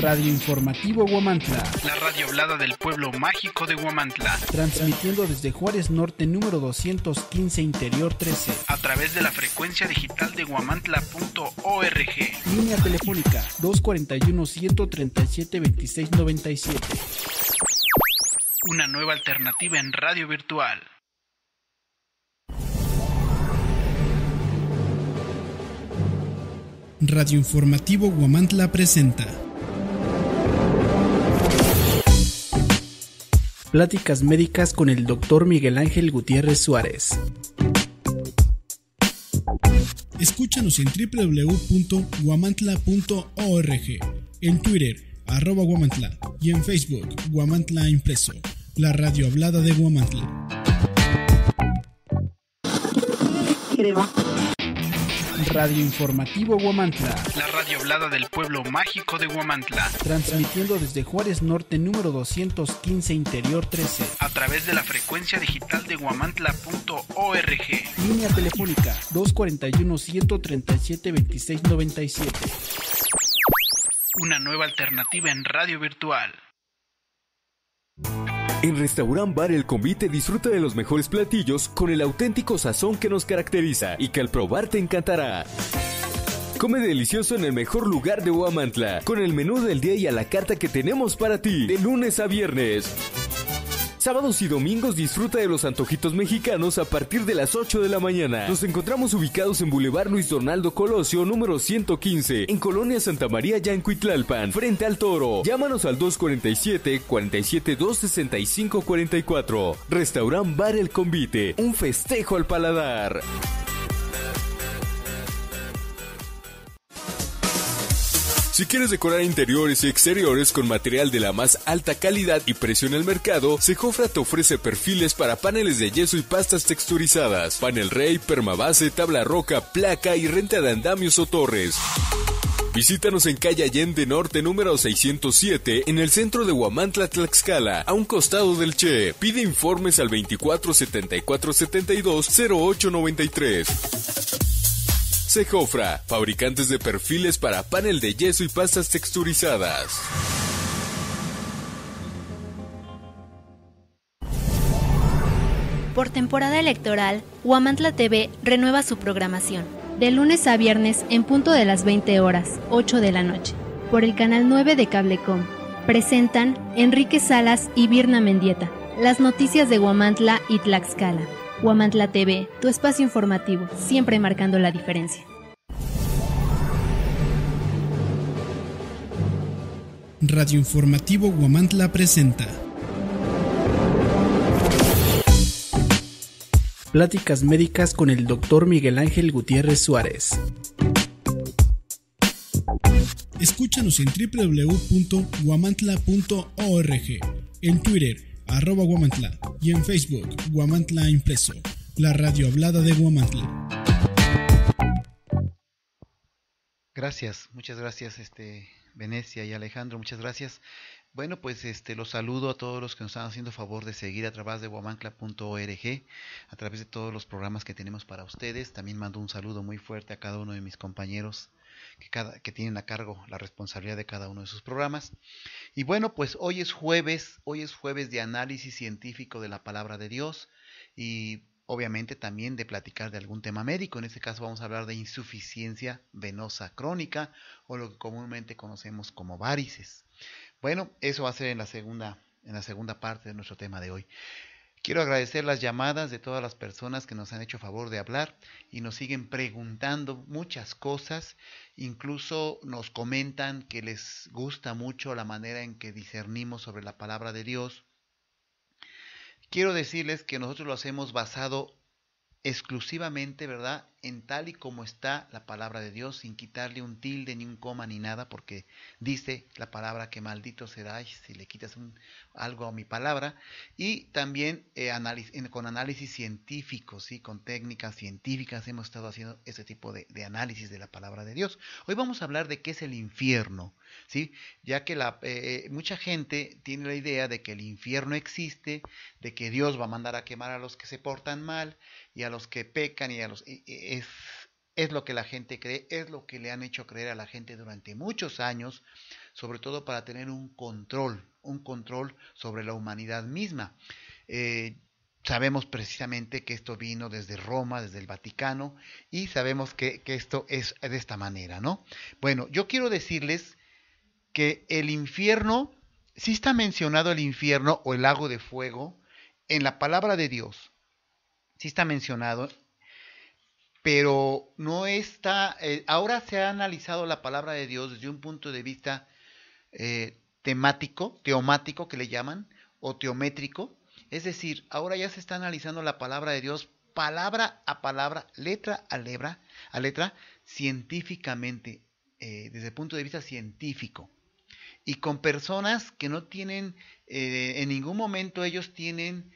Radio Informativo Huamantla. La radio hablada del pueblo mágico de Huamantla. Transmitiendo desde Juárez Norte número 215 Interior 13. A través de la frecuencia digital de huamantla.org. Línea telefónica 241-137-2697. Una nueva alternativa en radio virtual. Radio Informativo Huamantla presenta Pláticas médicas con el Dr. Miguel Ángel Gutiérrez Suárez. Escúchanos en www.huamantla.org, en Twitter, @Huamantla, y en Facebook, Huamantla Impreso, la radio hablada de Huamantla. Radio Informativo Huamantla. La radio hablada del pueblo mágico de Huamantla. Transmitiendo desde Juárez Norte número 215 Interior 13. A través de la frecuencia digital de huamantla.org. Línea telefónica 241-137-2697. Una nueva alternativa en radio virtual. En Restaurant Bar El Convite disfruta de los mejores platillos con el auténtico sazón que nos caracteriza y que al probar te encantará. Come delicioso en el mejor lugar de Huamantla, con el menú del día y a la carta que tenemos para ti, de lunes a viernes. Sábados y domingos disfruta de los antojitos mexicanos a partir de las 8 de la mañana. Nos encontramos ubicados en Boulevard Luis Donaldo Colosio, número 115, en Colonia Santa María, Yancuitlalpan, frente al Toro. Llámanos al 247-472-6544. Restaurant Bar El Convite, un festejo al paladar. Si quieres decorar interiores y exteriores con material de la más alta calidad y precio en el mercado, Sejofra te ofrece perfiles para paneles de yeso y pastas texturizadas, panel rey, permabase, tabla roca, placa y renta de andamios o torres. Visítanos en calle Allende Norte número 607 en el centro de Huamantla, Tlaxcala, a un costado del Che. Pide informes al 24-74-72-0893. Sejofra, fabricantes de perfiles para panel de yeso y pastas texturizadas. Por temporada electoral, Huamantla TV renueva su programación. De lunes a viernes en punto de las 20 horas, 8 de la noche. Por el canal 9 de Cablecom. Presentan Enrique Salas y Virna Mendieta. Las noticias de Huamantla y Tlaxcala. Huamantla TV, tu espacio informativo, siempre marcando la diferencia. Radio Informativo Huamantla presenta Pláticas médicas con el Dr. Miguel Ángel Gutiérrez Suárez. Escúchanos en www.huamantla.org, en Twitter, @Huamantla, y en Facebook, Huamantla Impreso, la radio hablada de Huamantla. Gracias, muchas gracias Venecia y Alejandro, muchas gracias. Bueno, pues los saludo a todos los que nos están haciendo favor de seguir a través de huamantla.org, a través de todos los programas que tenemos para ustedes. También mando un saludo muy fuerte a cada uno de mis compañeros que tienen a cargo la responsabilidad de cada uno de sus programas. Y bueno, pues hoy es jueves de análisis científico de la palabra de Dios y obviamente también de platicar de algún tema médico. En este caso vamos a hablar de insuficiencia venosa crónica o lo que comúnmente conocemos como varices. Bueno, eso va a ser en la segunda parte de nuestro tema de hoy. Quiero agradecer las llamadas de todas las personas que nos han hecho favor de hablar y nos siguen preguntando muchas cosas. Incluso nos comentan que les gusta mucho la manera en que discernimos sobre la palabra de Dios. Quiero decirles que nosotros lo hacemos basado exclusivamente, ¿verdad?, en tal y como está la palabra de Dios, sin quitarle un tilde, ni un coma, ni nada, porque dice la palabra que maldito serás si le quitas algo a mi palabra. Y también con análisis científico, ¿sí?, con técnicas científicas hemos estado haciendo este tipo de análisis de la palabra de Dios. Hoy vamos a hablar de qué es el infierno, ¿sí?, ya que mucha gente tiene la idea de que el infierno existe, de que Dios va a mandar a quemar a los que se portan mal y a los que pecan y es lo que la gente cree, es lo que le han hecho creer a la gente durante muchos años, sobre todo para tener un control sobre la humanidad misma. Sabemos precisamente que esto vino desde Roma, desde el Vaticano, y sabemos que esto es de esta manera, ¿no? Bueno, yo quiero decirles que el infierno, sí está mencionado el infierno o el lago de fuego en la palabra de Dios, sí está mencionado, pero no está, ahora se ha analizado la palabra de Dios desde un punto de vista teomático que le llaman, o teométrico. Es decir, ahora ya se está analizando la palabra de Dios palabra a palabra, letra a letra, científicamente, desde el punto de vista científico. Y con personas que no tienen, en ningún momento ellos tienen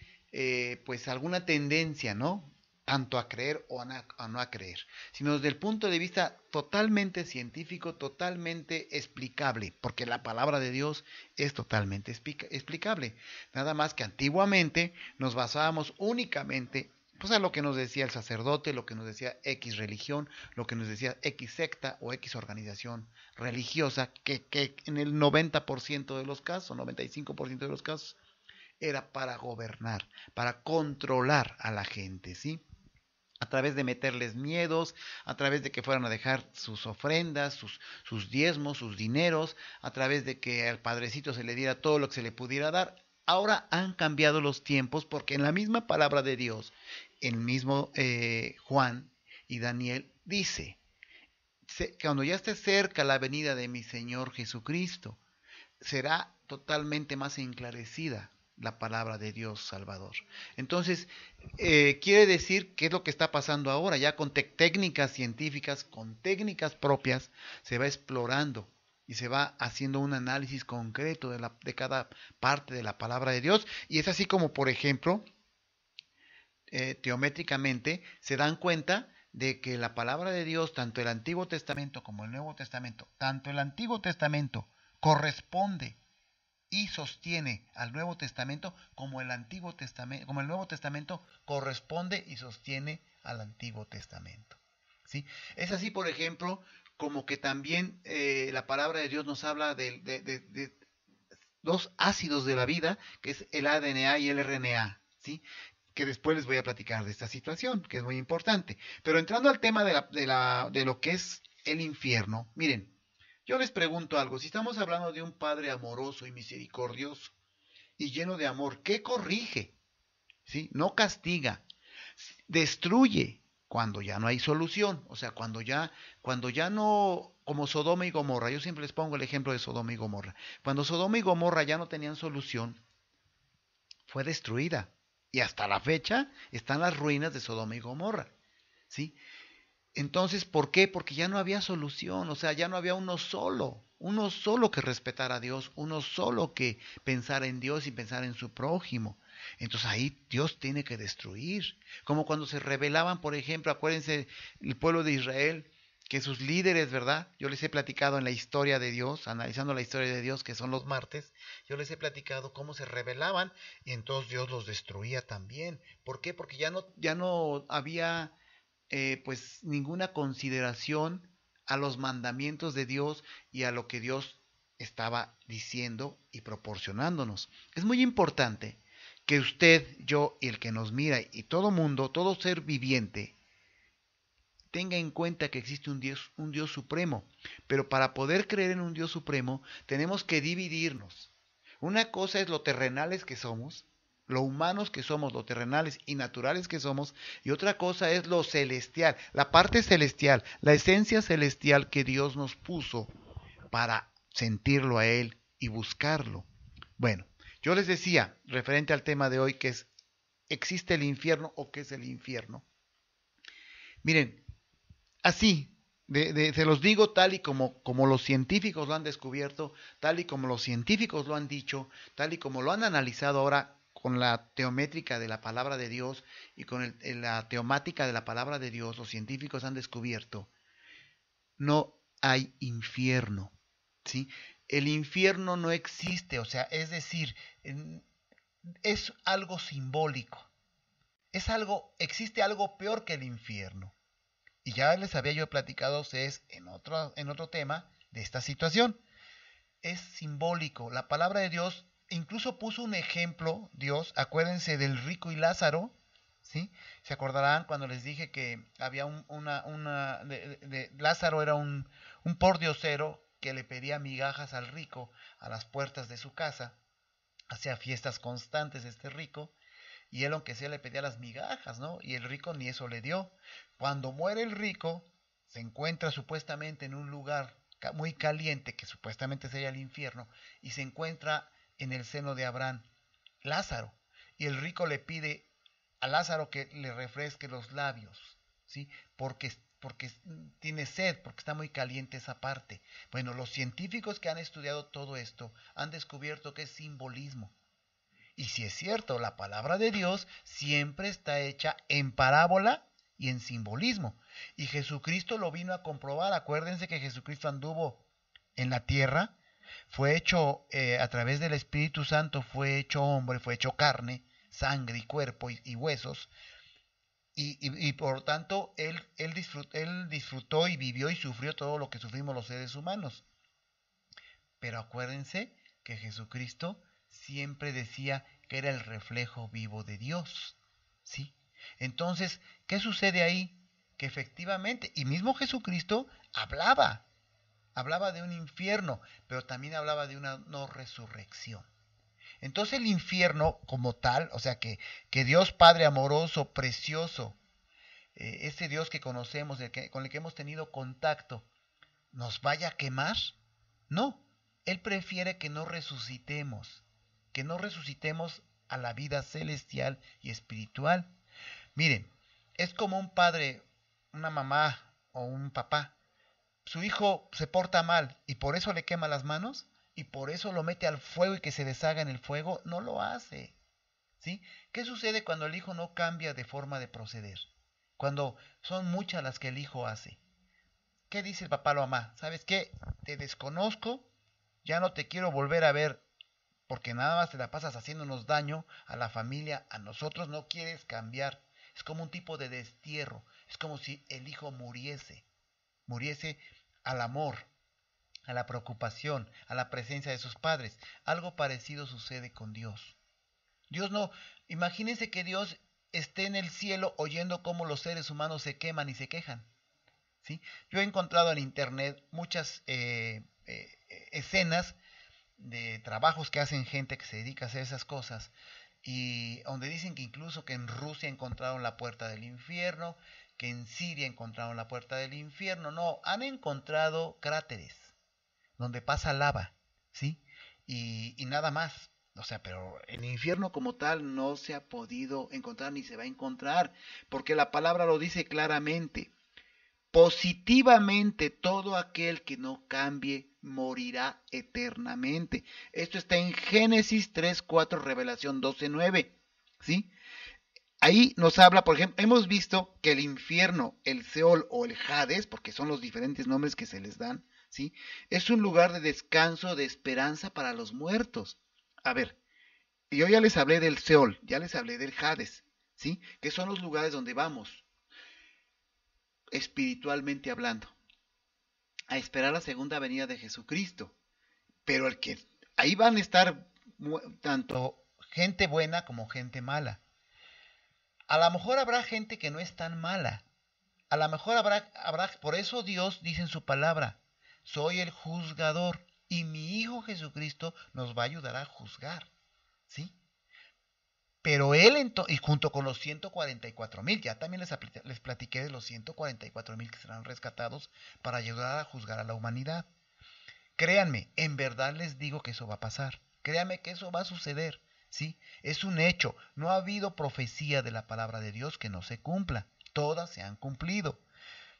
pues alguna tendencia, ¿no? Tanto a creer o a no a creer, sino desde el punto de vista totalmente científico, totalmente explicable, porque la palabra de Dios es totalmente explicable. Nada más que antiguamente nos basábamos únicamente pues a lo que nos decía el sacerdote, lo que nos decía X religión, lo que nos decía X secta o X organización religiosa, que en el 90% de los casos, 95% de los casos, era para gobernar, para controlar a la gente, ¿sí? A través de meterles miedos, a través de que fueran a dejar sus ofrendas, sus diezmos, sus dineros, a través de que al padrecito se le diera todo lo que se le pudiera dar. Ahora han cambiado los tiempos porque en la misma palabra de Dios, el mismo Juan y Daniel dice, que cuando ya esté cerca la venida de mi Señor Jesucristo, será totalmente más enclarecida la palabra de Dios Salvador. Entonces, quiere decir qué es lo que está pasando ahora, ya con técnicas científicas, con técnicas propias, se va explorando y se va haciendo un análisis concreto de cada parte de la palabra de Dios. Y es así como, por ejemplo, teométricamente se dan cuenta de que la palabra de Dios, tanto el Antiguo Testamento como el Nuevo Testamento, tanto el Antiguo Testamento corresponde y sostiene al Nuevo Testamento, como el Nuevo Testamento corresponde y sostiene al Antiguo Testamento, ¿sí? Es así, por ejemplo, como que también la palabra de Dios nos habla de dos ácidos de la vida, que es el ADN y el RNA, ¿sí? Que después les voy a platicar de esta situación, que es muy importante. Pero entrando al tema de lo que es el infierno, miren, yo les pregunto algo, si estamos hablando de un Padre amoroso y misericordioso y lleno de amor, ¿qué corrige? ¿Sí? No castiga, destruye cuando ya no hay solución, o sea, cuando ya no, como Sodoma y Gomorra, yo siempre les pongo el ejemplo de Sodoma y Gomorra, cuando Sodoma y Gomorra ya no tenían solución, fue destruida, y hasta la fecha están las ruinas de Sodoma y Gomorra, ¿sí? Entonces, ¿por qué? Porque ya no había solución, o sea, ya no había uno solo que respetara a Dios, uno solo que pensara en Dios y pensara en su prójimo. Entonces ahí Dios tiene que destruir. Como cuando se rebelaban, por ejemplo, acuérdense, el pueblo de Israel, que sus líderes, ¿verdad? Yo les he platicado en la historia de Dios, analizando la historia de Dios, que son los martes, yo les he platicado cómo se rebelaban y entonces Dios los destruía también. ¿Por qué? Porque ya no había pues ninguna consideración a los mandamientos de Dios y a lo que Dios estaba diciendo y proporcionándonos. Es muy importante que usted, yo y el que nos mira y todo mundo, todo ser viviente, tenga en cuenta que existe un Dios supremo, pero para poder creer en un Dios supremo tenemos que dividirnos. Una cosa es lo terrenales que somos, lo humanos que somos, lo terrenales y naturales que somos, y otra cosa es lo celestial, la parte celestial, la esencia celestial que Dios nos puso para sentirlo a Él y buscarlo. Bueno, yo les decía, referente al tema de hoy, que es, ¿existe el infierno o qué es el infierno? Miren, así, se los digo tal y como los científicos lo han descubierto, tal y como los científicos lo han dicho, tal y como lo han analizado ahora con la teométrica de la palabra de Dios y con la teomática de la palabra de Dios, los científicos han descubierto, no hay infierno, ¿sí? El infierno no existe, o sea, es decir, es algo simbólico, existe algo peor que el infierno, Y ya les había yo platicado a ustedes en otro tema de esta situación. Es simbólico. La palabra de Dios incluso puso un ejemplo, Dios, acuérdense del rico y Lázaro, ¿sí? Se acordarán cuando les dije que había Lázaro era un pordiosero que le pedía migajas al rico a las puertas de su casa. Hacía fiestas constantes este rico, y él aunque sea le pedía las migajas, ¿no? Y el rico ni eso le dio. Cuando muere el rico, se encuentra supuestamente en un lugar muy caliente, que supuestamente sería el infierno, y se encuentra en el seno de Abraham Lázaro, y el rico le pide a Lázaro que le refresque los labios, ¿sí? Porque tiene sed, porque está muy caliente esa parte. Bueno, los científicos que han estudiado todo esto han descubierto que es simbolismo. Y si es cierto, la palabra de Dios siempre está hecha en parábola y en simbolismo. Y Jesucristo lo vino a comprobar. Acuérdense que Jesucristo anduvo en la tierra, fue hecho a través del Espíritu Santo, fue hecho hombre, fue hecho carne, sangre y cuerpo y huesos. Y por tanto, él disfrutó y vivió y sufrió todo lo que sufrimos los seres humanos. Pero acuérdense que Jesucristo siempre decía que era el reflejo vivo de Dios, ¿sí? Entonces, ¿qué sucede ahí? Que efectivamente, y mismo Jesucristo hablaba de un infierno, pero también hablaba de una no resurrección. Entonces el infierno como tal, o sea que Dios Padre amoroso, precioso, ese Dios que conocemos, con el que hemos tenido contacto, ¿nos vaya a quemar? No, Él prefiere que no resucitemos a la vida celestial y espiritual. Miren, es como un padre, una mamá o un papá. Su hijo se porta mal y por eso le quema las manos y por eso lo mete al fuego y que se deshaga en el fuego. No lo hace, ¿sí? ¿Qué sucede cuando el hijo no cambia de forma de proceder? Cuando son muchas las que el hijo hace. ¿Qué dice el papá o la mamá? ¿Sabes qué? Te desconozco, ya no te quiero volver a ver porque nada más te la pasas haciéndonos daño a la familia, a nosotros, no quieres cambiar. Es como un tipo de destierro, es como si el hijo muriese al amor, a la preocupación, a la presencia de sus padres. Algo parecido sucede con Dios. Dios no, imagínense que Dios esté en el cielo oyendo cómo los seres humanos se queman y se quejan, ¿sí? Yo he encontrado en internet muchas escenas de trabajos que hacen gente que se dedica a hacer esas cosas, y donde dicen que incluso que en Rusia encontraron la puerta del infierno, que en Siria encontraron la puerta del infierno. No, han encontrado cráteres donde pasa lava, ¿sí? Y nada más. O sea, pero el infierno como tal no se ha podido encontrar ni se va a encontrar, porque la palabra lo dice claramente. Positivamente, todo aquel que no cambie morirá eternamente. Esto está en Génesis 3:4, Revelación 12:9, ¿sí? Ahí nos habla, por ejemplo, hemos visto que el infierno, el Seol o el Hades, porque son los diferentes nombres que se les dan, ¿sí? Es un lugar de descanso, de esperanza para los muertos. A ver, yo ya les hablé del Seol, ya les hablé del Hades, ¿sí? Que son los lugares donde vamos, espiritualmente hablando, a esperar la segunda venida de Jesucristo. Pero ahí van a estar tanto gente buena como gente mala. A lo mejor habrá gente que no es tan mala. A lo mejor habrá, por eso Dios dice en su palabra, soy el juzgador y mi Hijo Jesucristo nos va a ayudar a juzgar, ¿sí? Pero Él, y junto con los 144,000, ya también les platiqué de los 144,000 que serán rescatados para ayudar a juzgar a la humanidad. Créanme, en verdad les digo que eso va a pasar. Créanme que eso va a suceder, ¿sí? Es un hecho. No ha habido profecía de la palabra de Dios que no se cumpla. Todas se han cumplido.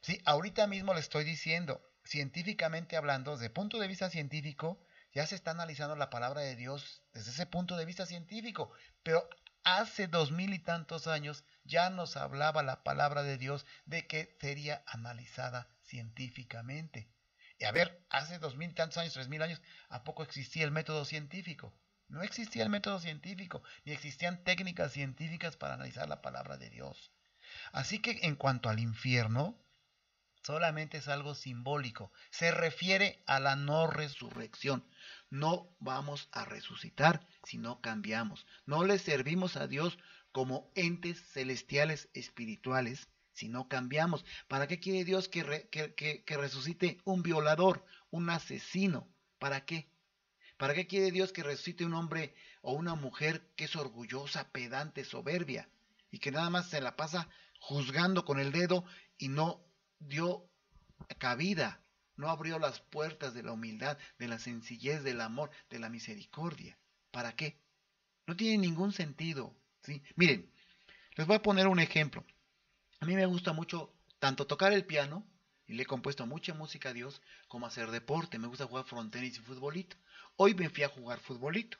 ¿Sí? Ahorita mismo les estoy diciendo, científicamente hablando, desde el punto de vista científico, ya se está analizando la palabra de Dios desde ese punto de vista científico. Pero hace 2000 y tantos años ya nos hablaba la palabra de Dios de que sería analizada científicamente. Y a ver, hace 2000 y tantos años, 3000 años, ¿a poco existía el método científico? No existía el método científico, ni existían técnicas científicas para analizar la palabra de Dios. Así que en cuanto al infierno, Solamente es algo simbólico. Se refiere a la no resurrección. No vamos a resucitar si no cambiamos. No le servimos a Dios como entes celestiales espirituales si no cambiamos. ¿Para qué quiere Dios que resucite un violador, un asesino? ¿Para qué? ¿Para qué quiere Dios que resucite un hombre o una mujer que es orgullosa, pedante, soberbia y que nada más se la pasa juzgando con el dedo y no dio cabida, no abrió las puertas de la humildad, de la sencillez, del amor, de la misericordia? ¿Para qué? No tiene ningún sentido, ¿sí? Miren, les voy a poner un ejemplo. A mí me gusta mucho tanto tocar el piano, y le he compuesto mucha música a Dios, como hacer deporte. Me gusta jugar frontenis y futbolito. Hoy me fui a jugar futbolito.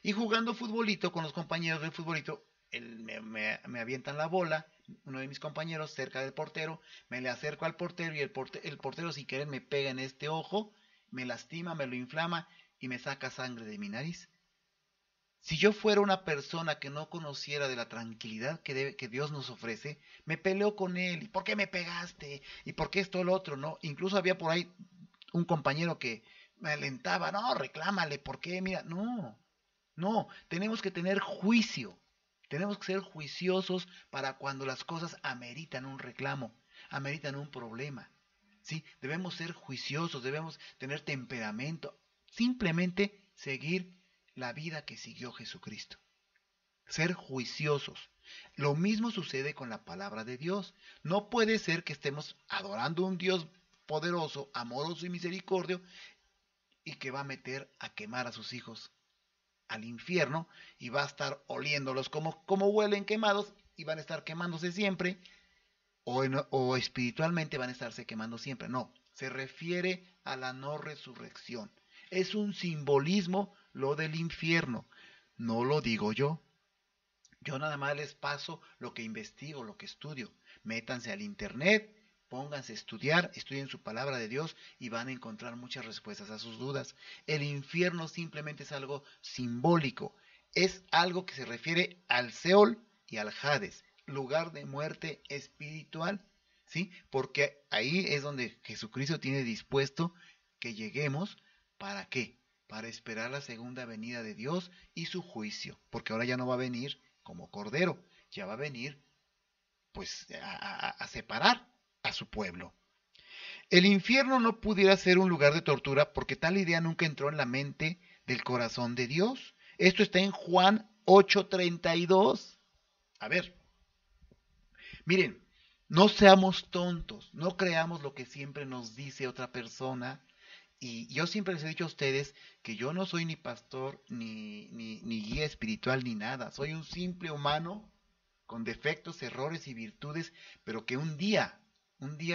Y jugando futbolito con los compañeros del futbolito, me avientan la bola, uno de mis compañeros cerca del portero, me le acerco al portero y el portero sin querer me pega en este ojo, me lastima, me lo inflama y me saca sangre de mi nariz. Si yo fuera una persona que no conociera de la tranquilidad que Dios nos ofrece, me peleo con él. ¿Y por qué me pegaste? ¿Y por qué esto o lo otro? ¿No? Incluso había por ahí un compañero que me alentaba. No, reclámale. ¿Por qué? Mira, no. Tenemos que tener juicio. Tenemos que ser juiciosos para cuando las cosas ameritan un reclamo, ameritan un problema. ¿Sí? Debemos ser juiciosos, debemos tener temperamento. Simplemente seguir la vida que siguió Jesucristo. Ser juiciosos. Lo mismo sucede con la palabra de Dios. No puede ser que estemos adorando a un Dios poderoso, amoroso y misericordioso y que va a meter a quemar a sus hijos al infierno y va a estar oliéndolos como huelen quemados y van a estar quemándose siempre o espiritualmente van a estarse quemando siempre. No, se refiere a la no resurrección. Es un simbolismo lo del infierno, no lo digo yo. Yo nada más les paso lo que investigo, lo que estudio. Métanse al internet, pónganse a estudiar, estudien su palabra de Dios y van a encontrar muchas respuestas a sus dudas. El infierno simplemente es algo simbólico, es algo que se refiere al Seol y al Hades, lugar de muerte espiritual, ¿sí? Porque ahí es donde Jesucristo tiene dispuesto que lleguemos. ¿Para qué? Para esperar la segunda venida de Dios y su juicio, porque ahora ya no va a venir como cordero, ya va a venir pues a separar a su pueblo. El infierno no pudiera ser un lugar de tortura porque tal idea nunca entró en la mente del corazón de Dios. Esto está en Juan 8:32. A ver, miren, no seamos tontos, no creamos lo que siempre nos dice otra persona. Y yo siempre les he dicho a ustedes que yo no soy ni pastor, ni guía espiritual, ni nada. Soy un simple humano con defectos, errores y virtudes, pero que un día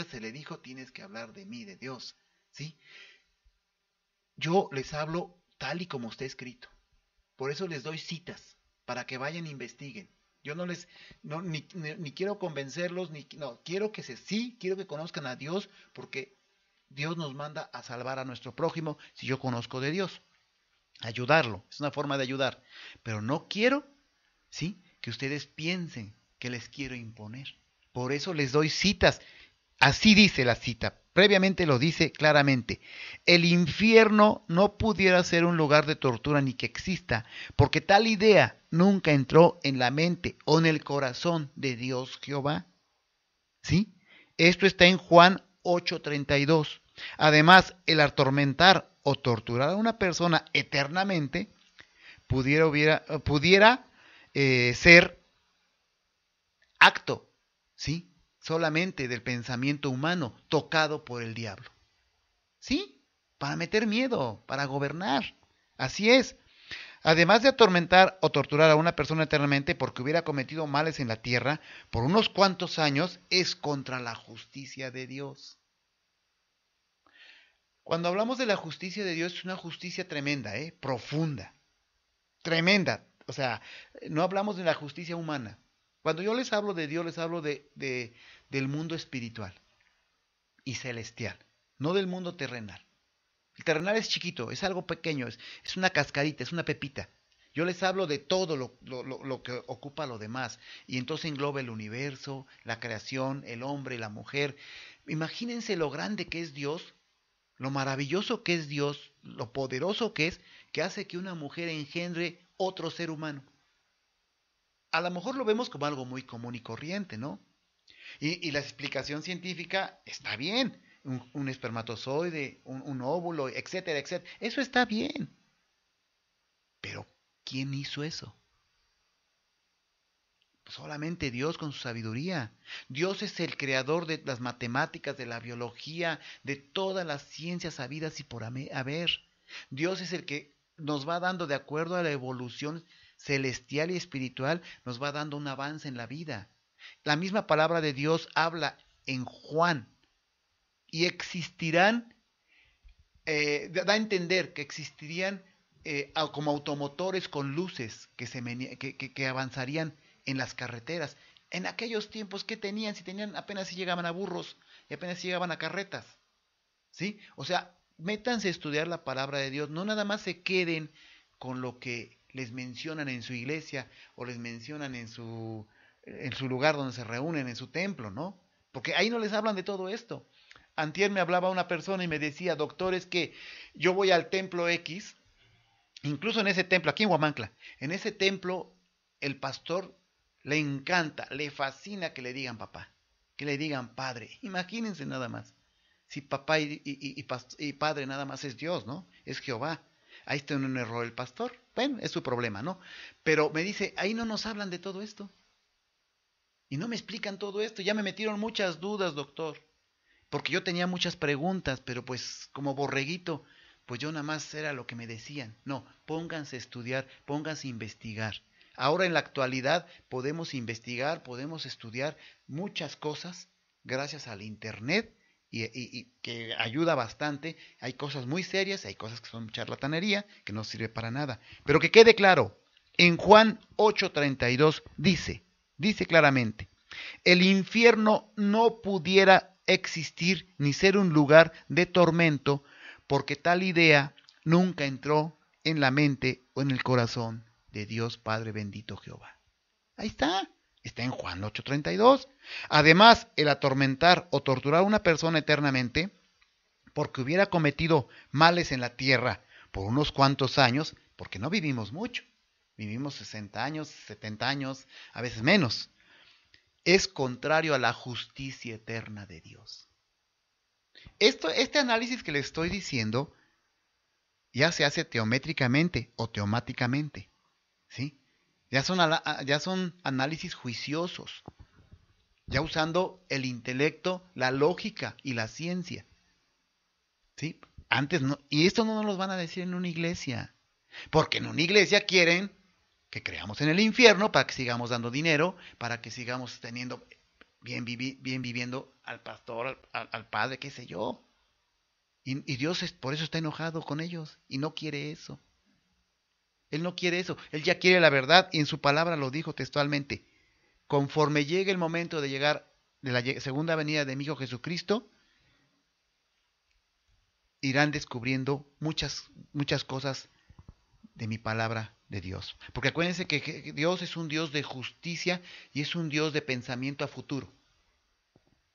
se le dijo, tienes que hablar de mí, de Dios, ¿sí? Yo les hablo tal y como está escrito. Por eso les doy citas, para que vayan e investiguen. Yo ni quiero convencerlos, quiero quiero que conozcan a Dios, porque Dios nos manda a salvar a nuestro prójimo si yo conozco de Dios. Ayudarlo, es una forma de ayudar. Pero no quiero, ¿sí?, que ustedes piensen que les quiero imponer. Por eso les doy citas. Así dice la cita, previamente lo dice claramente. El infierno no pudiera ser un lugar de tortura ni que exista, porque tal idea nunca entró en la mente o en el corazón de Dios Jehová. ¿Sí? Esto está en Juan 8:32. Además, el atormentar o torturar a una persona eternamente pudiera ser acto, ¿sí?, solamente del pensamiento humano tocado por el diablo. ¿Sí? Para meter miedo, para gobernar. Así es. Además de atormentar o torturar a una persona eternamente porque hubiera cometido males en la tierra por unos cuantos años, es contra la justicia de Dios. Cuando hablamos de la justicia de Dios, es una justicia tremenda, profunda, tremenda. O sea, no hablamos de la justicia humana. Cuando yo les hablo de Dios, les hablo del mundo espiritual y celestial, no del mundo terrenal. El terrenal es chiquito, es algo pequeño, es una cascarita, es una pepita. Yo les hablo de todo lo que ocupa lo demás. Y entonces engloba el universo, la creación, el hombre, la mujer. Imagínense lo grande que es Dios, lo maravilloso que es Dios, lo poderoso que es, que hace que una mujer engendre otro ser humano. A lo mejor lo vemos como algo muy común y corriente, ¿no? Y la explicación científica está bien. Un espermatozoide, un óvulo, etcétera, etcétera. Eso está bien. Pero, ¿quién hizo eso? Solamente Dios con su sabiduría. Dios es el creador de las matemáticas, de la biología, de todas las ciencias habidas y por haber. Dios es el que nos va dando, de acuerdo a la evolución celestial y espiritual, nos va dando un avance en la vida. La misma palabra de Dios habla en Juan. Y existirán, da a entender que existirían como automotores con luces que avanzarían en las carreteras. En aquellos tiempos, ¿qué tenían? Si tenían, apenas si llegaban a burros y apenas si llegaban a carretas. ¿Sí? O sea, métanse a estudiar la palabra de Dios. No nada más se queden con lo que les mencionan en su iglesia o les mencionan en su lugar donde se reúnen, en su templo, ¿no? Porque ahí no les hablan de todo esto. Antier me hablaba una persona y me decía, doctor, es que yo voy al templo X, incluso en ese templo, aquí en Huamantla, en ese templo el pastor le encanta, le fascina que le digan papá, que le digan padre. Imagínense nada más, si papá y padre nada más es Dios, ¿no? Es Jehová. Ahí está en un error el pastor. Bueno, es su problema, ¿no? Pero me dice, ahí no nos hablan de todo esto. Y no me explican todo esto. Ya me metieron muchas dudas, doctor. Porque yo tenía muchas preguntas, pero pues como borreguito, pues yo nada más era lo que me decían. No, pónganse a estudiar, pónganse a investigar. Ahora en la actualidad podemos investigar, podemos estudiar muchas cosas gracias al internet y que ayuda bastante. Hay cosas muy serias, hay cosas que son charlatanería, que no sirve para nada. Pero que quede claro, en Juan 8:32 dice claramente, el infierno no pudiera existir ni ser un lugar de tormento, porque tal idea nunca entró en la mente o en el corazón de Dios Padre bendito Jehová. Ahí está en Juan 8:32. Además, el atormentar o torturar a una persona eternamente, porque hubiera cometido males en la tierra por unos cuantos años, porque no vivimos mucho, vivimos 60 años, 70 años, a veces menos, es contrario a la justicia eterna de Dios. Este análisis que le estoy diciendo ya se hace teométricamente o teomáticamente, ¿sí? Ya son análisis juiciosos, ya usando el intelecto, la lógica y la ciencia, ¿sí? Antes no, y esto no nos lo van a decir en una iglesia, porque en una iglesia quieren que creamos en el infierno para que sigamos dando dinero, para que sigamos teniendo bien viviendo al pastor, al padre, qué sé yo. Y Dios por eso está enojado con ellos y no quiere eso. Él no quiere eso, Él ya quiere la verdad y en su palabra lo dijo textualmente. Conforme llegue el momento de llegar de la segunda venida de mi Hijo Jesucristo, irán descubriendo muchas cosas de mi palabra de Dios. Porque acuérdense que Dios es un Dios de justicia y es un Dios de pensamiento a futuro.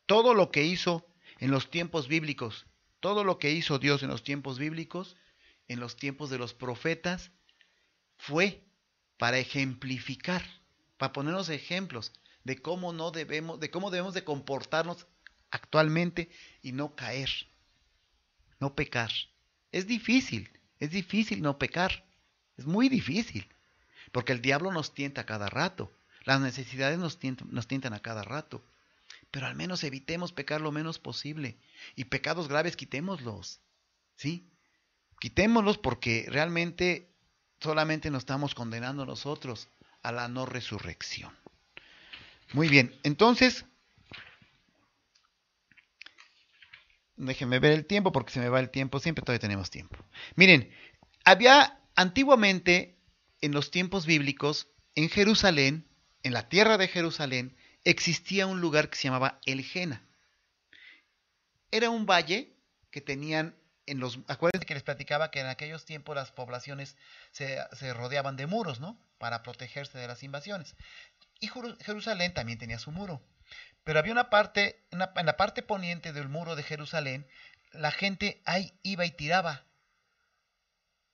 Todo lo que hizo en los tiempos bíblicos, todo lo que hizo Dios en los tiempos bíblicos, en los tiempos de los profetas, fue para ejemplificar, para ponernos ejemplos de cómo debemos de comportarnos actualmente y no caer, no pecar. Es difícil no pecar. Es muy difícil, porque el diablo nos tienta a cada rato, las necesidades nos tientan a cada rato, pero al menos evitemos pecar lo menos posible, y pecados graves quitémoslos, ¿sí? Quitémoslos porque realmente solamente nos estamos condenando nosotros a la no resurrección. Muy bien, entonces, déjenme ver el tiempo porque se me va el tiempo, siempre todavía tenemos tiempo. Miren, antiguamente, en los tiempos bíblicos, en Jerusalén, en la tierra de Jerusalén, existía un lugar que se llamaba El Jena. Era un valle que tenían acuérdense que les platicaba que en aquellos tiempos las poblaciones se rodeaban de muros, ¿no? Para protegerse de las invasiones. Y Jerusalén también tenía su muro. Pero había una parte, en la parte poniente del muro de Jerusalén, la gente ahí iba y tiraba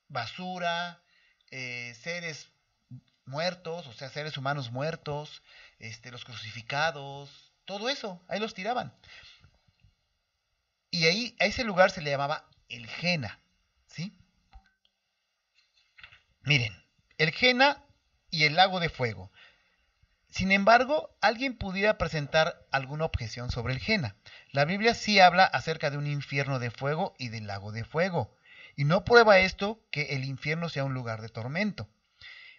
basura, seres muertos, o sea, seres humanos muertos, los crucificados, todo eso, ahí los tiraban. Y ahí a ese lugar se le llamaba el Jena, ¿sí? Miren, el Jena y el lago de fuego. Sin embargo, alguien pudiera presentar alguna objeción sobre el Jena. La Biblia sí habla acerca de un infierno de fuego y del lago de fuego. Y no prueba esto que el infierno sea un lugar de tormento.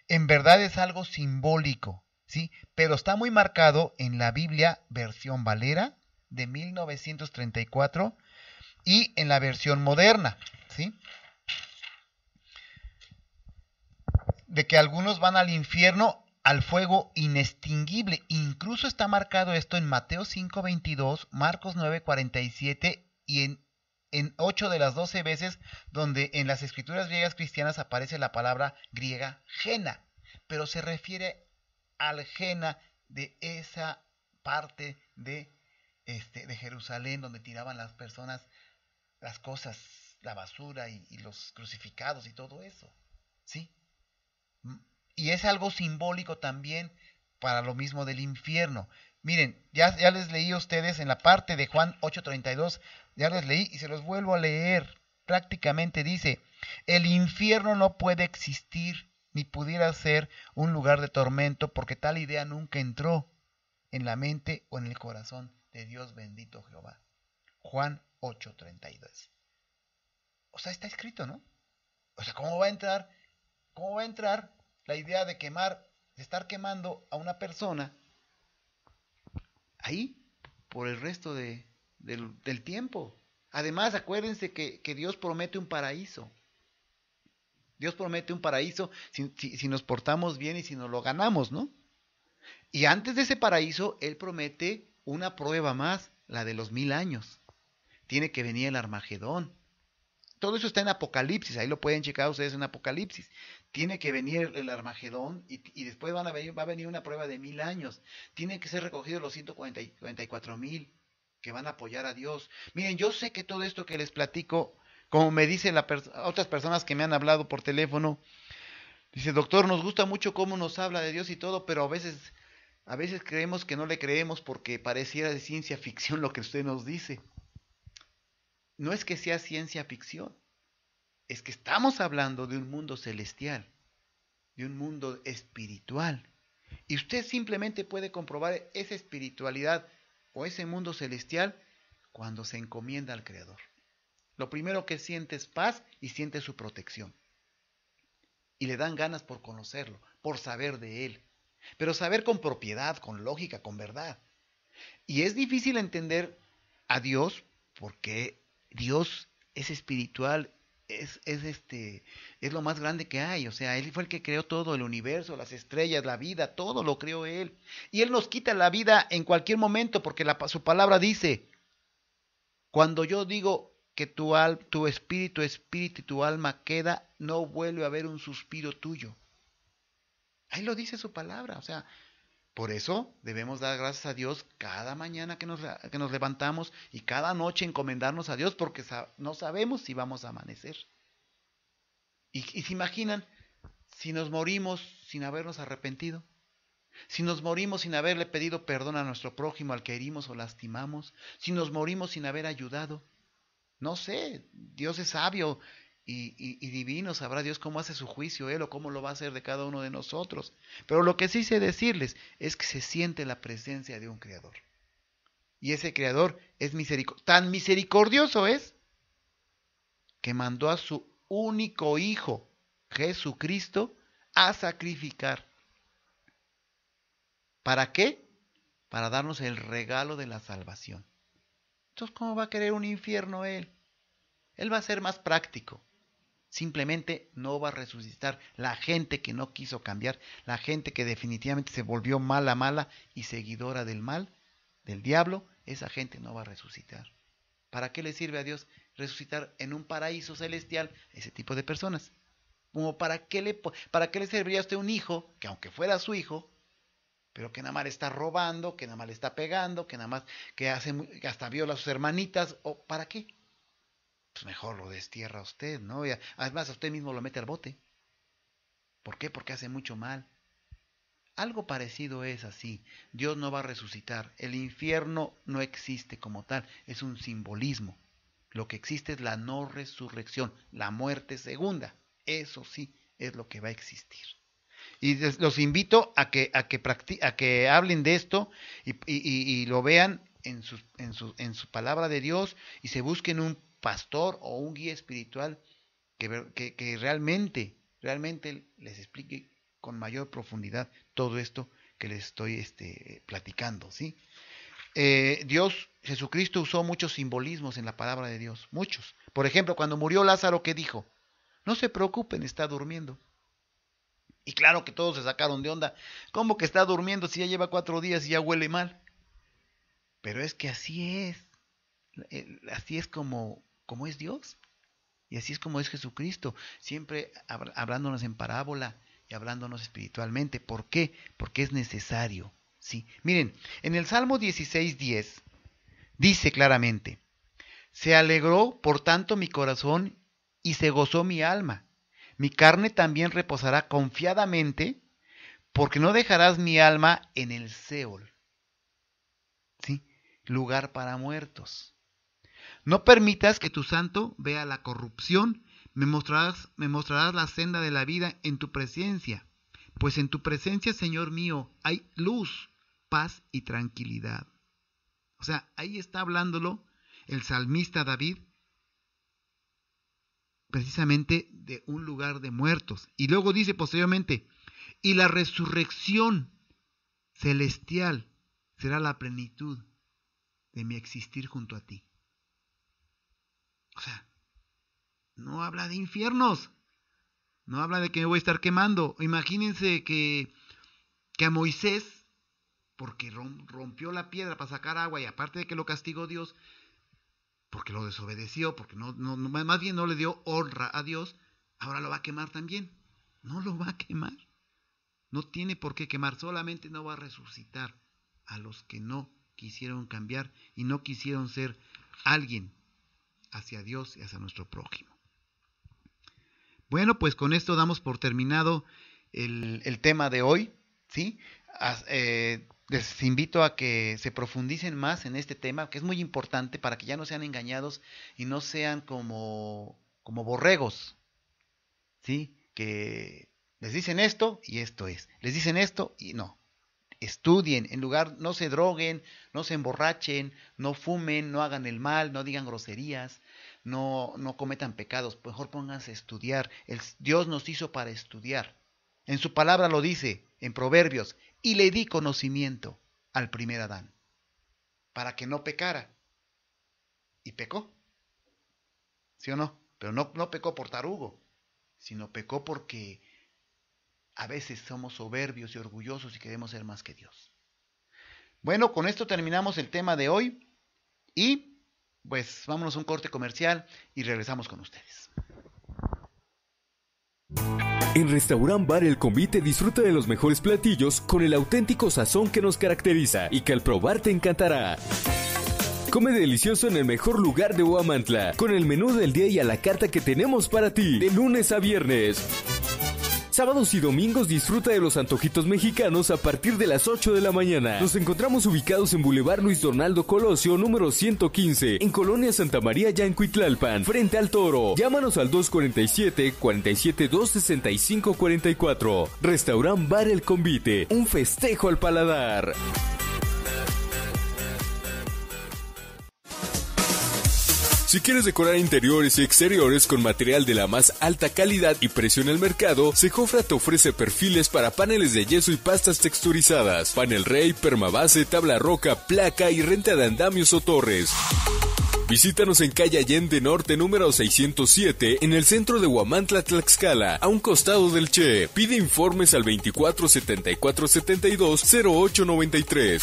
En verdad es algo simbólico, ¿sí? Pero está muy marcado en la Biblia versión Valera de 1934 y en la versión moderna, ¿sí? De que algunos van al infierno, al fuego inextinguible. Incluso está marcado esto en Mateo 5:22, Marcos 9:47 y en 8 de las 12 veces donde en las escrituras griegas cristianas aparece la palabra griega Jena, pero se refiere al Jena de esa parte de Jerusalén donde tiraban las personas las cosas, la basura y los crucificados y todo eso, ¿sí? Y es algo simbólico también para lo mismo del infierno. Miren, ya les leí a ustedes en la parte de Juan 8:32, ya les leí y se los vuelvo a leer. Prácticamente dice, el infierno no puede existir ni pudiera ser un lugar de tormento porque tal idea nunca entró en la mente o en el corazón de Dios bendito Jehová. Juan 8:32. O sea, está escrito, ¿no? O sea, ¿cómo va a entrar la idea de estar quemando a una persona ahí por el resto del tiempo? Además, acuérdense que Dios promete un paraíso. Dios promete un paraíso si nos portamos bien y si nos lo ganamos, ¿no? Y antes de ese paraíso, Él promete una prueba más, la de los 1000 años. Tiene que venir el Armagedón. Todo eso está en Apocalipsis, ahí lo pueden checar ustedes en Apocalipsis. Tiene que venir el Armagedón y después va a venir una prueba de 1000 años. Tienen que ser recogidos los 144,000 que van a apoyar a Dios. Miren, yo sé que todo esto que les platico, como me dicen otras personas que me han hablado por teléfono, dice, doctor, nos gusta mucho cómo nos habla de Dios y todo, pero a veces creemos que no le creemos porque pareciera de ciencia ficción lo que usted nos dice. No es que sea ciencia ficción, es que estamos hablando de un mundo celestial, de un mundo espiritual. Y usted simplemente puede comprobar esa espiritualidad o ese mundo celestial cuando se encomienda al Creador. Lo primero que siente es paz y siente su protección. Y le dan ganas por conocerlo, por saber de Él. Pero saber con propiedad, con lógica, con verdad. Y es difícil entender a Dios porque Dios es espiritual, es lo más grande que hay. O sea, Él fue el que creó todo, el universo, las estrellas, la vida, todo lo creó Él. Y Él nos quita la vida en cualquier momento porque su palabra dice, cuando yo digo que tu espíritu y tu alma queda, no vuelve a haber un suspiro tuyo. Ahí lo dice su palabra. O sea, por eso debemos dar gracias a Dios cada mañana que nos levantamos y cada noche encomendarnos a Dios porque no sabemos si vamos a amanecer. Y se imaginan si nos morimos sin habernos arrepentido, si nos morimos sin haberle pedido perdón a nuestro prójimo al que herimos o lastimamos, si nos morimos sin haber ayudado. No sé, Dios es sabio y divino, sabrá Dios cómo hace su juicio Él o cómo lo va a hacer de cada uno de nosotros. Pero lo que sí sé decirles es que se siente la presencia de un Creador. Y ese Creador es tan misericordioso es que mandó a su único Hijo, Jesucristo, a sacrificar. ¿Para qué? Para darnos el regalo de la salvación. Entonces, ¿cómo va a querer un infierno Él? Él va a ser más práctico. Simplemente no va a resucitar. La gente que no quiso cambiar, la gente que definitivamente se volvió mala y seguidora del mal, del diablo, esa gente no va a resucitar. ¿Para qué le sirve a Dios resucitar en un paraíso celestial ese tipo de personas. Como ¿para qué le serviría a usted un hijo, que aunque fuera su hijo, pero que nada más le está robando, que nada más le está pegando, que nada más que hasta viola a sus hermanitas? ¿O para qué? Pues mejor lo destierra usted, ¿no? Y además a usted mismo lo mete al bote. ¿Por qué? Porque hace mucho mal. Algo parecido es así. Dios no va a resucitar. El infierno no existe como tal. Es un simbolismo. Lo que existe es la no resurrección, la muerte segunda. Eso sí es lo que va a existir. Y los invito a que hablen de esto y lo vean en su palabra de Dios, y se busquen un pastor o un guía espiritual que realmente les explique con mayor profundidad todo esto que les estoy platicando, ¿sí? Jesucristo usó muchos simbolismos en la palabra de Dios, muchos. Por ejemplo, cuando murió Lázaro, ¿qué dijo? No se preocupen, está durmiendo. Y claro que todos se sacaron de onda. ¿Cómo que está durmiendo si ya lleva 4 días y ya huele mal? Pero es que así es. Así es como es Dios. Y así es como es Jesucristo. Siempre hablándonos en parábola y hablándonos espiritualmente. ¿Por qué? Porque es necesario. ¿Sí? Miren, en el Salmo 16:10 dice claramente: se alegró por tanto mi corazón y se gozó mi alma. Mi carne también reposará confiadamente, porque no dejarás mi alma en el Seol, ¿sí? Lugar para muertos. No permitas que tu santo vea la corrupción. Me mostrarás la senda de la vida en tu presencia, pues en tu presencia, Señor mío, hay luz, paz y tranquilidad. O sea, ahí está hablándolo el salmista David, precisamente de un lugar de muertos. Y luego dice posteriormente: y la resurrección celestial será la plenitud de mi existir junto a ti. O sea, no habla de infiernos, no habla de que me voy a estar quemando. Imagínense que a Moisés, porque rompió la piedra para sacar agua, y aparte de que lo castigó Dios, porque lo desobedeció, porque más bien no le dio honra a Dios, ahora lo va a quemar también. No lo va a quemar. No tiene por qué quemar, solamente no va a resucitar a los que no quisieron cambiar y no quisieron ser alguien hacia Dios y hacia nuestro prójimo. Bueno, pues con esto damos por terminado el tema de hoy, ¿sí? Les invito a que se profundicen más en este tema, que es muy importante para que ya no sean engañados y no sean como borregos, ¿sí? Que les dicen esto y esto es. Les dicen esto y no. Estudien, no se droguen, no se emborrachen, no fumen, no hagan el mal, no digan groserías, no cometan pecados. Mejor pónganse a estudiar. Dios nos hizo para estudiar. En su palabra lo dice, en Proverbios: y le di conocimiento al primer Adán, para que no pecara. Y pecó, ¿sí o no? Pero no pecó por tarugo, sino pecó porque a veces somos soberbios y orgullosos y queremos ser más que Dios. Bueno, con esto terminamos el tema de hoy y pues vámonos a un corte comercial y regresamos con ustedes. En Restaurant Bar El Convite disfruta de los mejores platillos con el auténtico sazón que nos caracteriza y que al probar te encantará. Come delicioso en el mejor lugar de Huamantla, con el menú del día y a la carta que tenemos para ti, de lunes a viernes. Sábados y domingos disfruta de los antojitos mexicanos a partir de las 8 de la mañana. Nos encontramos ubicados en Boulevard Luis Donaldo Colosio, número 115, en Colonia Santa María, Yancuitlalpan, frente al Toro. Llámanos al 247-47-265-44. Restaurant Bar El Convite, un festejo al paladar. Si quieres decorar interiores y exteriores con material de la más alta calidad y precio en el mercado, Secofra te ofrece perfiles para paneles de yeso y pastas texturizadas, panel rey, permabase, tabla roca, placa y renta de andamios o torres. Visítanos en calle Allende Norte número 607 en el centro de Huamantla, Tlaxcala, a un costado del Che. Pide informes al 24 74 72 08 93.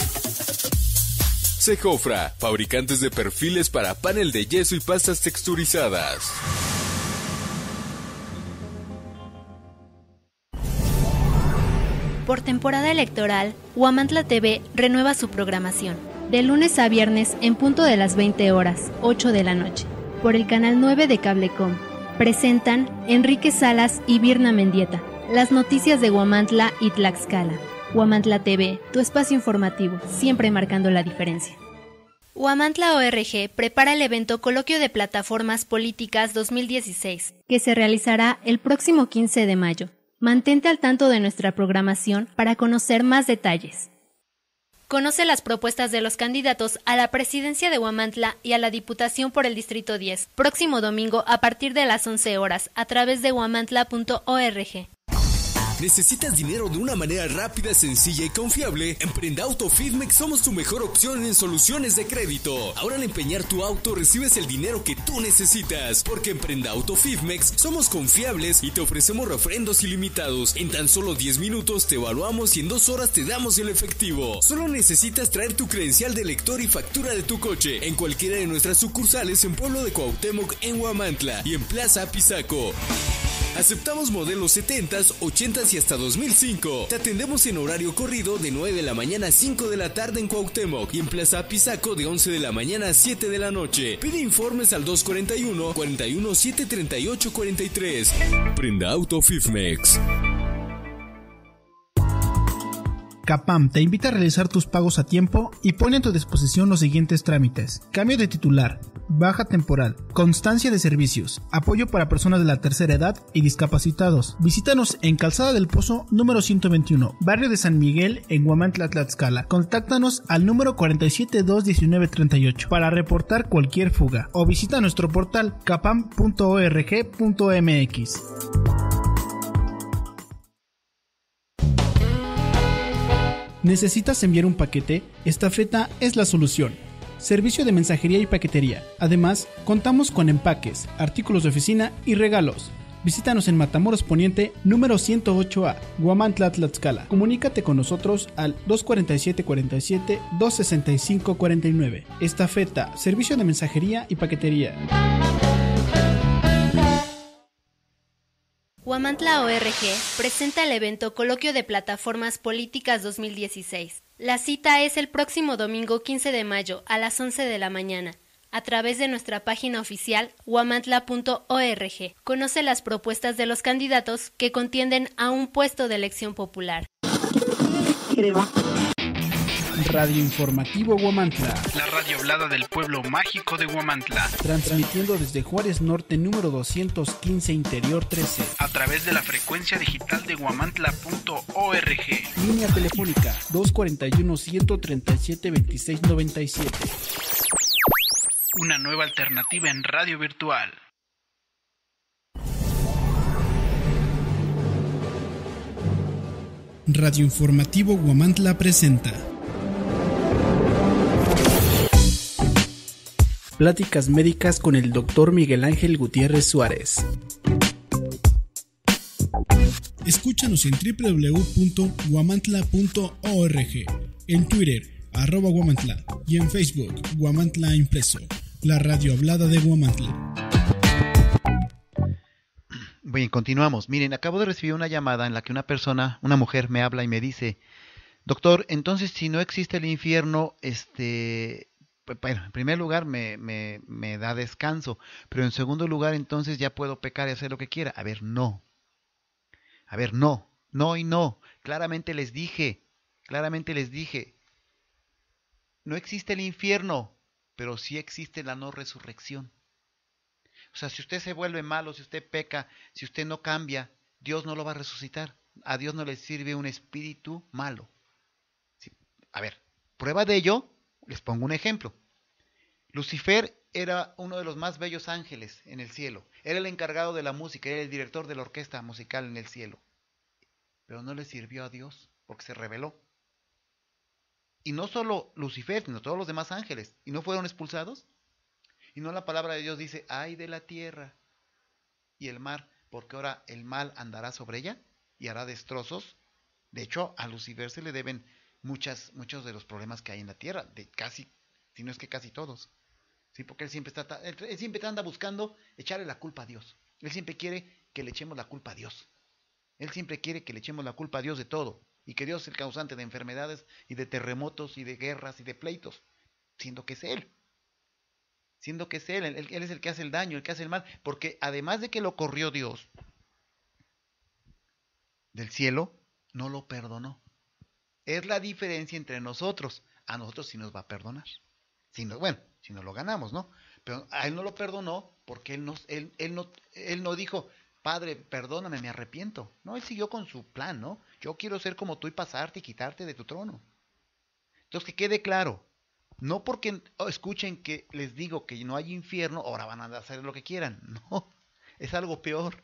Cejofra, fabricantes de perfiles para panel de yeso y pastas texturizadas. Por temporada electoral, Huamantla TV renueva su programación. De lunes a viernes en punto de las 20 horas, 8 de la noche. Por el canal 9 de Cablecom. Presentan Enrique Salas y Virna Mendieta. Las noticias de Huamantla y Tlaxcala. Huamantla TV, tu espacio informativo, siempre marcando la diferencia. Huamantla ORG prepara el evento Coloquio de Plataformas Políticas 2016, que se realizará el próximo 15 de mayo. Mantente al tanto de nuestra programación para conocer más detalles. Conoce las propuestas de los candidatos a la presidencia de Huamantla y a la Diputación por el Distrito 10, próximo domingo a partir de las 11 horas, a través de huamantla.org. ¿Necesitas dinero de una manera rápida, sencilla y confiable? En Prendauto Fifmex somos tu mejor opción en soluciones de crédito. Ahora al empeñar tu auto recibes el dinero que tú necesitas, porque en Prendauto Fifmex somos confiables y te ofrecemos refrendos ilimitados. En tan solo 10 minutos te evaluamos y en 2 horas te damos el efectivo. Solo necesitas traer tu credencial de lector y factura de tu coche en cualquiera de nuestras sucursales en Pueblo de Cuauhtémoc, en Huamantla y en Plaza Apizaco. Aceptamos modelos 70s, 80s y hasta 2005. Te atendemos en horario corrido de 9 de la mañana a 5 de la tarde en Cuauhtémoc y en Plaza Apizaco de 11 de la mañana a 7 de la noche. Pide informes al 241-41-738-43. Prendauto Fifmex. Capam te invita a realizar tus pagos a tiempo y pone a tu disposición los siguientes trámites: cambio de titular, baja temporal, constancia de servicios, apoyo para personas de la tercera edad y discapacitados. Visítanos en Calzada del Pozo número 121, barrio de San Miguel, en Huamantla, Tlaxcala. Contáctanos al número 47-219-38 para reportar cualquier fuga o visita nuestro portal capam.org.mx. ¿Necesitas enviar un paquete? Estafeta es la solución. Servicio de mensajería y paquetería. Además, contamos con empaques, artículos de oficina y regalos. Visítanos en Matamoros Poniente, número 108A, Huamantla, Tlaxcala. Comunícate con nosotros al 247-47-265-49. Estafeta, servicio de mensajería y paquetería. Huamantla ORG presenta el evento Coloquio de Plataformas Políticas 2016. La cita es el próximo domingo 15 de mayo a las 11 de la mañana, a través de nuestra página oficial huamantla.org. Conoce las propuestas de los candidatos que contienden a un puesto de elección popular. Radio Informativo Huamantla. La radio hablada del pueblo mágico de Huamantla. Transmitiendo desde Juárez Norte número 215 Interior 13. A través de la frecuencia digital de huamantla.org. Línea telefónica 241-137-2697. Una nueva alternativa en radio virtual. Radio Informativo Huamantla presenta Pláticas médicas con el Dr. Miguel Ángel Gutiérrez Suárez. Escúchanos en www.huamantla.org, en Twitter, @Huamantla, y en Facebook, Huamantla Impreso, la radio hablada de Huamantla. Bien, continuamos. Miren, acabo de recibir una llamada en la que una mujer me habla y me dice: doctor, entonces si no existe el infierno, bueno, en primer lugar me da descanso, pero en segundo lugar entonces ya puedo pecar y hacer lo que quiera. A ver, no, no y no. Claramente les dije, no existe el infierno, pero sí existe la no resurrección. O sea, si usted se vuelve malo, si usted peca, si usted no cambia, Dios no lo va a resucitar. A Dios no le sirve un espíritu malo. Sí. A ver, prueba de ello. Les pongo un ejemplo. Lucifer era uno de los más bellos ángeles en el cielo. Era el encargado de la música, era el director de la orquesta musical en el cielo. Pero no le sirvió a Dios porque se rebeló. Y no solo Lucifer, sino todos los demás ángeles. ¿Y no fueron expulsados? Y no la palabra de Dios dice: ay de la tierra y el mar, porque ahora el mal andará sobre ella y hará destrozos. De hecho, a Lucifer se le deben muchos de los problemas que hay en la tierra. De casi si no es que casi todos. Sí, porque él siempre anda buscando echarle la culpa a Dios. Él siempre quiere que le echemos la culpa a Dios. Él siempre quiere que le echemos la culpa a Dios de todo. Y que Dios es el causante de enfermedades y de terremotos y de guerras y de pleitos. Siendo que es Él. Siendo que es Él. Él es el que hace el daño, el que hace el mal. Porque además de que lo corrió Dios del cielo, no lo perdonó. Es la diferencia entre nosotros. A nosotros sí nos va a perdonar. Si no lo ganamos, ¿no? Pero a él no lo perdonó porque él no dijo, Padre, perdóname, me arrepiento. No, él siguió con su plan, ¿no? Yo quiero ser como tú y pasarte y quitarte de tu trono. Entonces, que quede claro, no porque escuchen que les digo que no hay infierno, ahora van a hacer lo que quieran. No, es algo peor.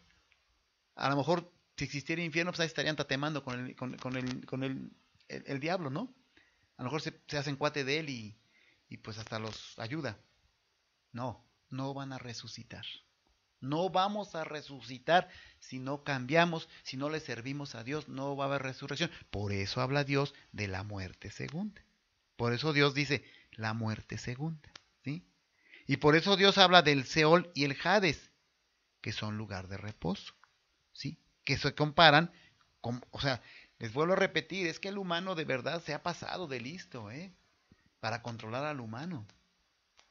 A lo mejor, si existiera infierno, pues ahí estarían tatemando con el diablo, ¿no? A lo mejor se hacen cuate de él y pues hasta los ayuda. No van a resucitar. No vamos a resucitar si no cambiamos, si no le servimos a Dios, no va a haber resurrección. Por eso habla Dios de la muerte segunda. Por eso Dios dice la muerte segunda, ¿sí? Y por eso Dios habla del Seol y el Hades, que son lugar de reposo, ¿sí? Que se comparan o sea, les vuelvo a repetir, es que el humano de verdad se ha pasado de listo, para controlar al humano.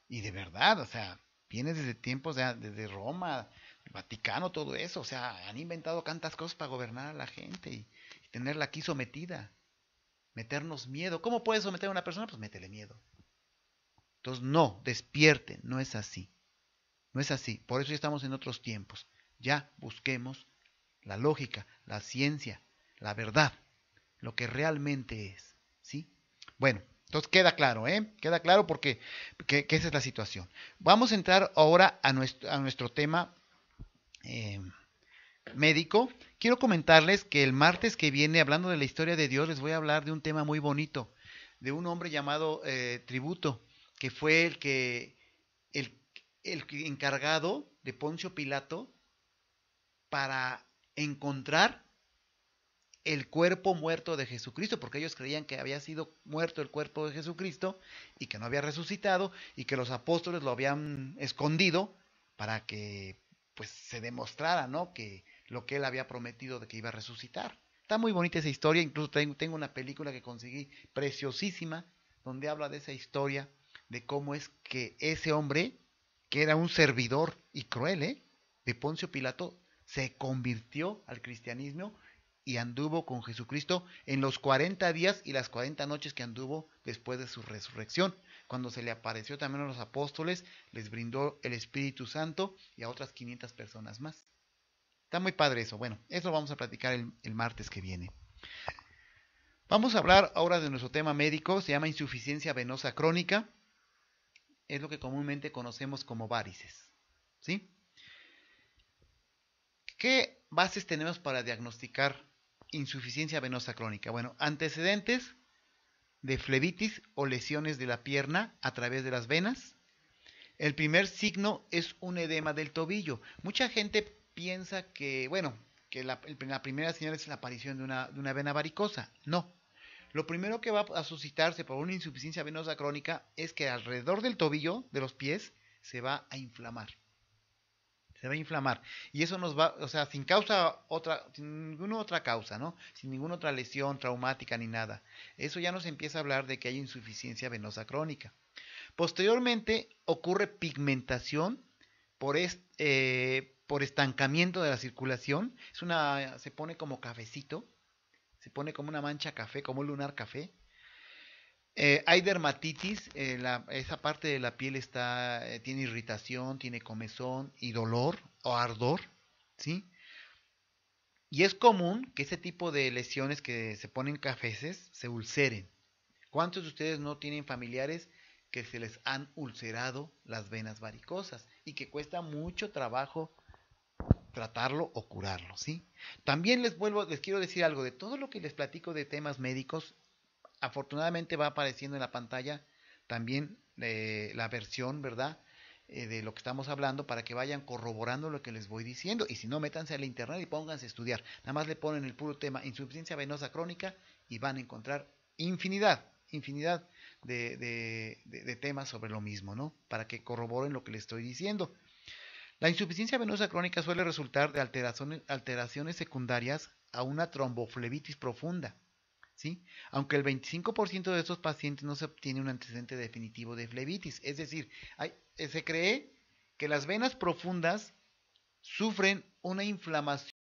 Y de verdad, o sea, viene desde tiempos, desde Roma, el Vaticano, todo eso. O sea, han inventado tantas cosas para gobernar a la gente y tenerla aquí sometida. Meternos miedo. ¿Cómo puedes someter a una persona? Pues métele miedo. Entonces, no, despierten, no es así. No es así. Por eso ya estamos en otros tiempos. Ya busquemos la lógica, la ciencia, la verdad, lo que realmente es, ¿sí? Bueno, entonces queda claro, queda claro porque que esa es la situación. Vamos a entrar ahora a nuestro tema médico. Quiero comentarles que el martes que viene, hablando de la historia de Dios, les voy a hablar de un tema muy bonito, de un hombre llamado Tributo, que fue el encargado de Poncio Pilato para encontrar el cuerpo muerto de Jesucristo, porque ellos creían que había sido muerto el cuerpo de Jesucristo y que no había resucitado y que los apóstoles lo habían escondido para que pues se demostrara, ¿no?, que lo que él había prometido de que iba a resucitar. Está muy bonita esa historia, incluso tengo una película que conseguí preciosísima donde habla de esa historia, de cómo es que ese hombre, que era un servidor y cruel, de Poncio Pilato, se convirtió al cristianismo y anduvo con Jesucristo en los 40 días y las 40 noches que anduvo después de su resurrección. Cuando se le apareció también a los apóstoles, les brindó el Espíritu Santo y a otras 500 personas más. Está muy padre eso. Bueno, eso vamos a platicar el martes que viene. Vamos a hablar ahora de nuestro tema médico. Se llama insuficiencia venosa crónica. Es lo que comúnmente conocemos como varices, ¿sí? ¿Qué bases tenemos para diagnosticar insuficiencia venosa crónica? Bueno, antecedentes de flebitis o lesiones de la pierna a través de las venas. El primer signo es un edema del tobillo. Mucha gente piensa que, que la primera señal es la aparición de una vena varicosa. No. Lo primero que va a suscitarse por una insuficiencia venosa crónica es que alrededor del tobillo, de los pies, se va a inflamar. Se va a inflamar. Y eso nos va, o sea, sin ninguna otra causa, ¿no? Sin ninguna otra lesión traumática ni nada. Eso ya nos empieza a hablar de que hay insuficiencia venosa crónica. Posteriormente ocurre pigmentación por estancamiento de la circulación. Se pone como cafecito. Se pone como una mancha café, como un lunar café. Hay dermatitis, esa parte de la piel tiene irritación, tiene comezón y dolor o ardor, ¿sí? Y es común que ese tipo de lesiones que se ponen cafeces se ulceren. ¿Cuántos de ustedes no tienen familiares que se les han ulcerado las venas varicosas y que cuesta mucho trabajo tratarlo o curarlo, ¿sí? También les quiero decir algo de todo lo que les platico de temas médicos. Afortunadamente va apareciendo en la pantalla también la versión, ¿verdad?, de lo que estamos hablando para que vayan corroborando lo que les voy diciendo. Y si no, métanse al internet y pónganse a estudiar. Nada más le ponen el puro tema insuficiencia venosa crónica y van a encontrar infinidad de temas sobre lo mismo, ¿no? Para que corroboren lo que les estoy diciendo. La insuficiencia venosa crónica suele resultar de alteraciones secundarias a una tromboflebitis profunda, ¿sí? Aunque el 25% de estos pacientes no se obtiene un antecedente definitivo de flebitis. Es decir, se cree que las venas profundas sufren una inflamación